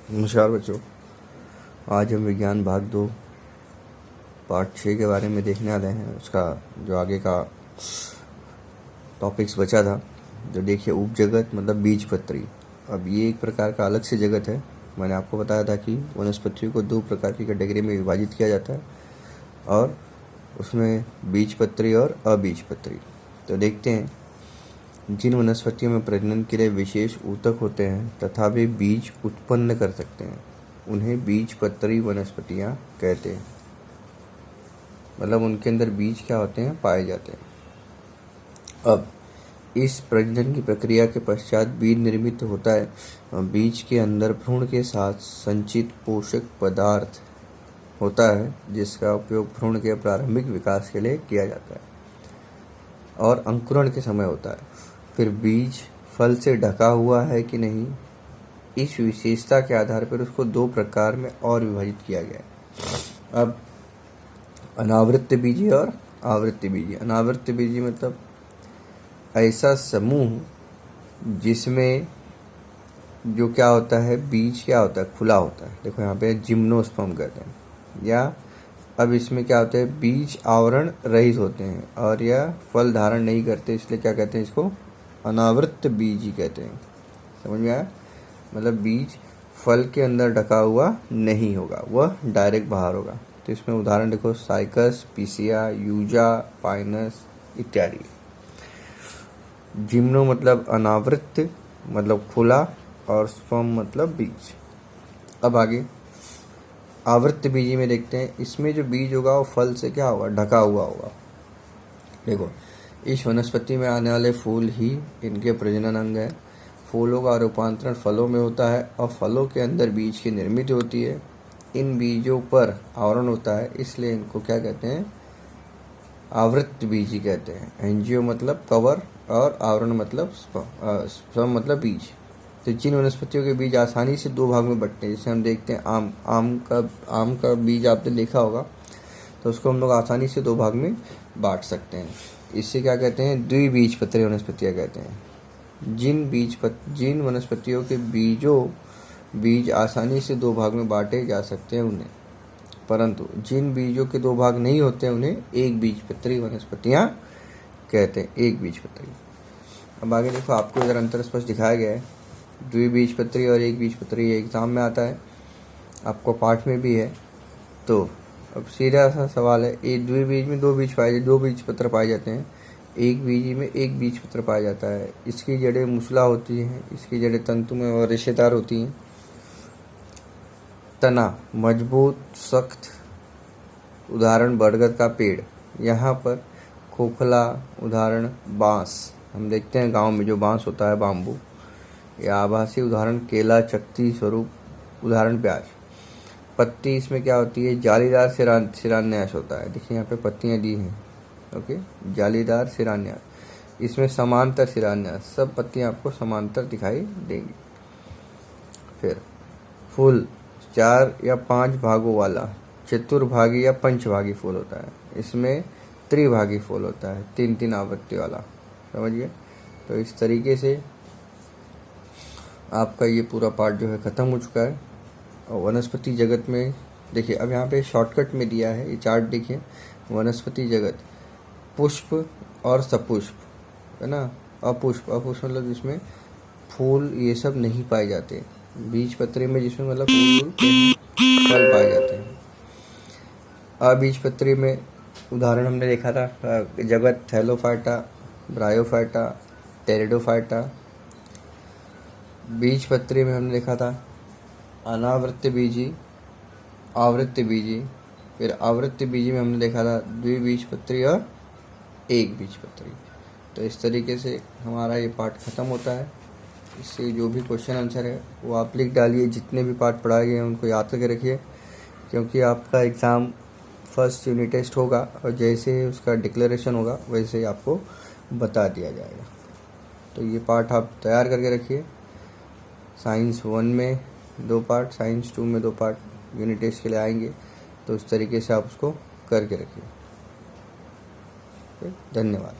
नमस्कार बच्चों। आज हम विज्ञान भाग 2 पार्ट 6 के बारे में देखने वाले हैं। उसका जो आगे का टॉपिक्स बचा था, जो देखिए उप जगत मतलब बीजपत्री। अब ये एक प्रकार का अलग से जगत है। मैंने आपको बताया था कि वनस्पतियों को 2 प्रकार की कैटेगरी में विभाजित किया जाता है और उसमें बीजपत्री और अबीजपत्री। तो देखते हैं, जिन वनस्पतियों में प्रजनन के लिए विशेष ऊतक होते हैं तथा वे बीज उत्पन्न कर सकते हैं, उन्हें बीजपत्री वनस्पतियां कहते हैं। मतलब उनके अंदर बीज क्या होते हैं, पाए जाते हैं। अब इस प्रजनन की प्रक्रिया के पश्चात बीज निर्मित होता है। बीज के अंदर भ्रूण के साथ संचित पोषक पदार्थ होता है, जिसका उपयोग भ्रूण के प्रारंभिक विकास के लिए किया जाता है और अंकुरण के समय होता है। फिर बीज फल से ढका हुआ है कि नहीं, इस विशेषता के आधार पर उसको 2 प्रकार में और विभाजित किया गया है। अब अनावृत बीजी और आवृत्त बीजी। अनावृत बीजी मतलब ऐसा समूह जिसमें जो क्या होता है, बीज क्या होता है, खुला होता है। देखो यहाँ पे जिम्नोस्पर्म कहते हैं। या अब इसमें क्या होता है, बीज आवरण रहित होते हैं और यह फल धारण नहीं करते, इसलिए क्या कहते हैं, इसको अनावृत बीज ही कहते हैं। समझ में आया? मतलब बीज फल के अंदर ढका हुआ नहीं होगा, वह डायरेक्ट बाहर होगा। तो इसमें उदाहरण देखो, साइकस, पिसिया, यूजा, पाइनस इत्यादि। जिम्नो मतलब अनावृत मतलब खुला और स्पर्म मतलब बीज। अब आगे आवृत्त बीजी में देखते हैं। इसमें जो बीज होगा वो फल से क्या होगा, ढका हुआ होगा। देखो, इस वनस्पति में आने वाले फूल ही इनके प्रजनन अंग है। फूलों का रूपांतरण फलों में होता है और फलों के अंदर बीज की निर्मित होती है। इन बीजों पर आवरण होता है, इसलिए इनको क्या कहते हैं, आवृत्त बीजी कहते हैं। एंजियो मतलब कवर और आवरण मतलब स्पर्म मतलब बीज। तो जिन वनस्पतियों के बीज आसानी से 2 भाग में बंटते हैं, जैसे हम देखते हैं आम का बीज आपने देखा होगा, तो उसको हम लोग आसानी से 2 भाग में बांट सकते हैं। इससे क्या कहते हैं, द्विबीजपत्री वनस्पतियां कहते हैं। जिन वनस्पतियों के बीज आसानी से 2 भाग में बांटे जा सकते हैं उन्हें, परंतु जिन बीजों के 2 भाग नहीं होते उन्हें एक बीजपत्री वनस्पतियां कहते हैं, एक बीजपत्री। अब आगे देखो, आपको इधर अंतर स्पष्ट दिखाया गया है, द्विबीजपत्री और एक बीजपत्री। ये एग्जाम में आता है, आपको पाठ में भी है। तो अब सीधा सा सवाल है, एक द्विबीज में 2 बीजपत्र पाए जाते हैं, एक बीजी में एक बीजपत्र पाया जाता है। इसकी जड़ें मूसला होती हैं, इसकी जड़ें तंतु में और रेशेदार होती हैं। तना मजबूत सख्त, उदाहरण बरगद का पेड़। यहाँ पर खोखला, उदाहरण बांस। हम देखते हैं गांव में जो बांस होता है, बाम्बू। या आभासी, उदाहरण केला, चकती स्वरूप, उदाहरण प्याज। पत्ती इसमें क्या होती है, जालीदार शिरान्यास होता है। देखिए यहाँ पे पत्तियाँ दी हैं, ओके, जालीदार शिरान्यास। इसमें समांतर शिरान्यास, सब पत्तियाँ आपको समांतर दिखाई देंगी। फिर फूल 4 या 5 भागों वाला चतुर्भागी या पंचभागी फूल होता है। इसमें त्रिभागी फूल होता है, 3-3 आवृत्ति वाला। समझिए? तो इस तरीके से आपका ये पूरा पार्ट जो है ख़त्म हो चुका है। और वनस्पति जगत में देखिए, अब यहाँ पे शॉर्टकट में दिया है, ये चार्ट देखिए। वनस्पति जगत पुष्प और सपुष्प है ना। अपुष्प मतलब जिसमें फूल ये सब नहीं पाए जाते। बीजपत्री में जिसमें मतलब फूल फल पाए जाते हैं। अबीजपत्री में उदाहरण हमने देखा था, जगत थैलोफाइटा, ब्रायोफाइटा, टेरिडोफाइटा। बीजपत्री में हमने देखा था अनावृत्त बीजी, आवृत्त बीजी। फिर आवृत्त बीजी में हमने देखा था द्विबीजपत्री और एक बीजपत्री। तो इस तरीके से हमारा ये पार्ट ख़त्म होता है। इससे जो भी क्वेश्चन आंसर है वो आप लिख डालिए। जितने भी पार्ट पढ़ाए गए हैं उनको याद करके रखिए, क्योंकि आपका एग्ज़ाम फर्स्ट यूनिट टेस्ट होगा और जैसे उसका डिक्लेरेशन होगा वैसे ही आपको बता दिया जाएगा। तो ये पार्ट आप तैयार करके रखिए। साइंस 1 में 2 पार्ट, साइंस 2 में 2 पार्ट यूनिट टेस्ट के लिए आएंगे, तो उस तरीके से आप उसको करके रखिए। धन्यवाद।